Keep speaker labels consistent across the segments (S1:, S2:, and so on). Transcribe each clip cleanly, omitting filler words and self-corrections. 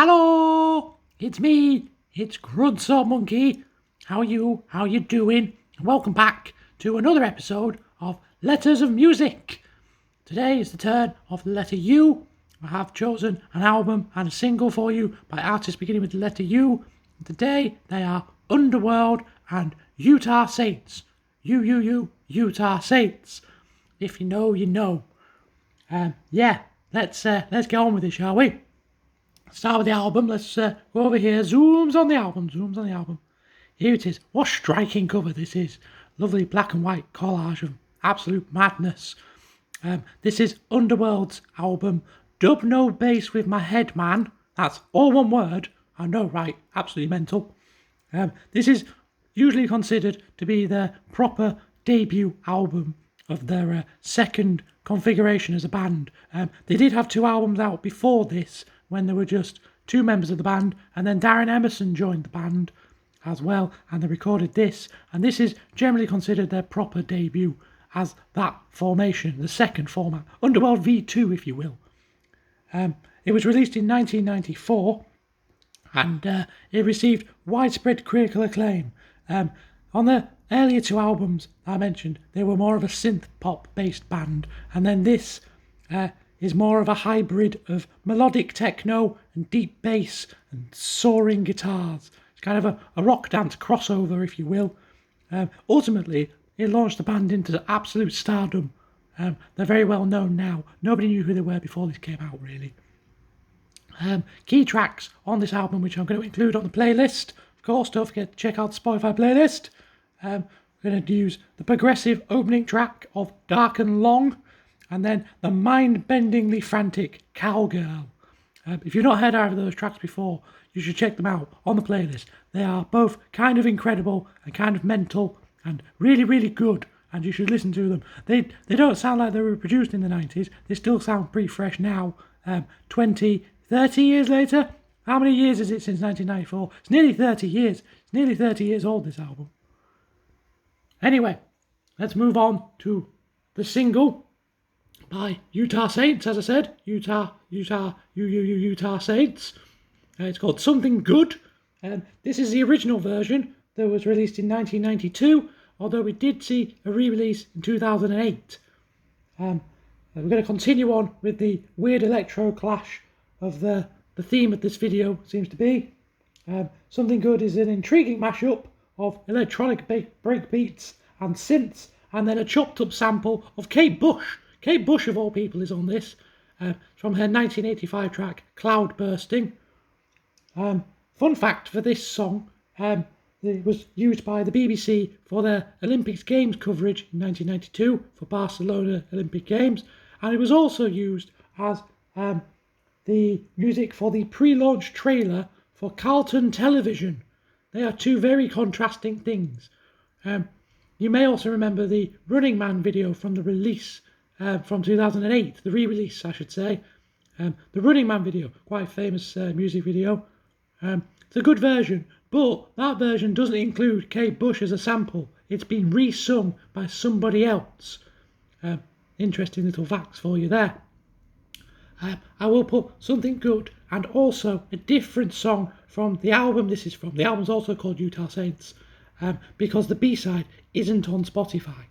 S1: Hello, it's me. It's Gruntsor Monkey. How are you? How you doing? Welcome back to another episode of Letters of Music. Today is the turn of the letter U. I have chosen an album and a single for you by artists beginning with the letter U. Today they are Underworld and Utah Saints. Utah Saints. If you know, you know. Let's get on with it, shall we? Start with the album. Let's go over here. Zooms on the album. Here it is. What striking cover this is. Lovely black and white collage of absolute madness. This is Underworld's album, Dub No Bass With My Head Man. That's all one word. I know, right? Absolutely mental. This is usually considered to be their proper debut album of their second configuration as a band. They did have two albums out before this, when there were just two members of the band, and then Darren Emerson joined the band as well, and they recorded this, and this is generally considered their proper debut as that formation, the second format, Underworld V2 if you will. It was released in 1994, and it received widespread critical acclaim. On the earlier two albums I mentioned, they were more of a synth pop based band, and then this is more of a hybrid of melodic techno and deep bass and soaring guitars. It's kind of a rock dance crossover, if you will. Ultimately, it launched the band into absolute stardom. They're very well known now. Nobody knew who they were before this came out, really. Key tracks on this album, which I'm going to include on the playlist. Of course, don't forget to check out the Spotify playlist. We're going to use the progressive opening track of Dark and Long, and then the mind-bendingly frantic Cowgirl. If you've not heard either of those tracks before, you should check them out on the playlist. They are both kind of incredible and kind of mental and really, really good, and you should listen to them. They don't sound like they were produced in the 90s. They still sound pretty fresh now, 20, 30 years later. How many years is it since 1994? It's nearly 30 years. It's nearly 30 years old, this album. Anyway, let's move on to the single by Utah Saints, as I said. Utah Saints. It's called Something Good. This is the original version that was released in 1992, although we did see a re-release in 2008. We're going to continue on with the weird electro clash of the theme of this video, seems to be. Something Good is an intriguing mashup of electronic breakbeats and synths, and then a chopped up sample of Kate Bush. Kate Bush, of all people, is on this, from her 1985 track, Cloud Bursting. Fun fact for this song, it was used by the BBC for their Olympics Games coverage in 1992 for Barcelona Olympic Games, and it was also used as the music for the pre-launch trailer for Carlton Television. They are two very contrasting things. You may also remember the Running Man video from the release from 2008, the re-release, I should say. The Running Man video, quite a famous music video. It's a good version, but that version doesn't include Kate Bush as a sample. It's been re-sung by somebody else. Interesting little facts for you there. I will put Something Good and also a different song from the album this is from. The album's also called Utah Saints, because the B-side isn't on Spotify.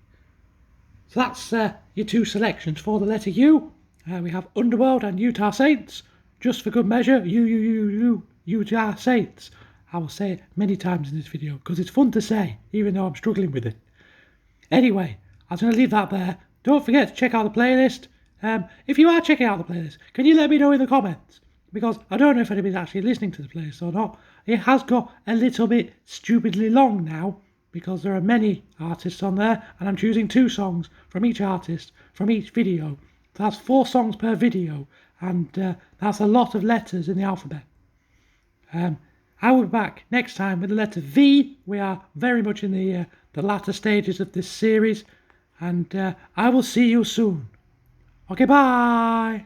S1: So that's your two selections for the letter U. We have Underworld and Utah Saints. Just for good measure, Utah Saints. I will say it many times in this video because it's fun to say, even though I'm struggling with it. Anyway, I was going to leave that there. Don't forget to check out the playlist. If you are checking out the playlist, can you let me know in the comments? Because I don't know if anybody's actually listening to the playlist or not. It has got a little bit stupidly long now, because there are many artists on there, and I'm choosing two songs from each artist, from each video. So that's 4 songs per video, and that's a lot of letters in the alphabet. I will be back next time with the letter V. We are very much in the latter stages of this series, and I will see you soon. Okay, bye!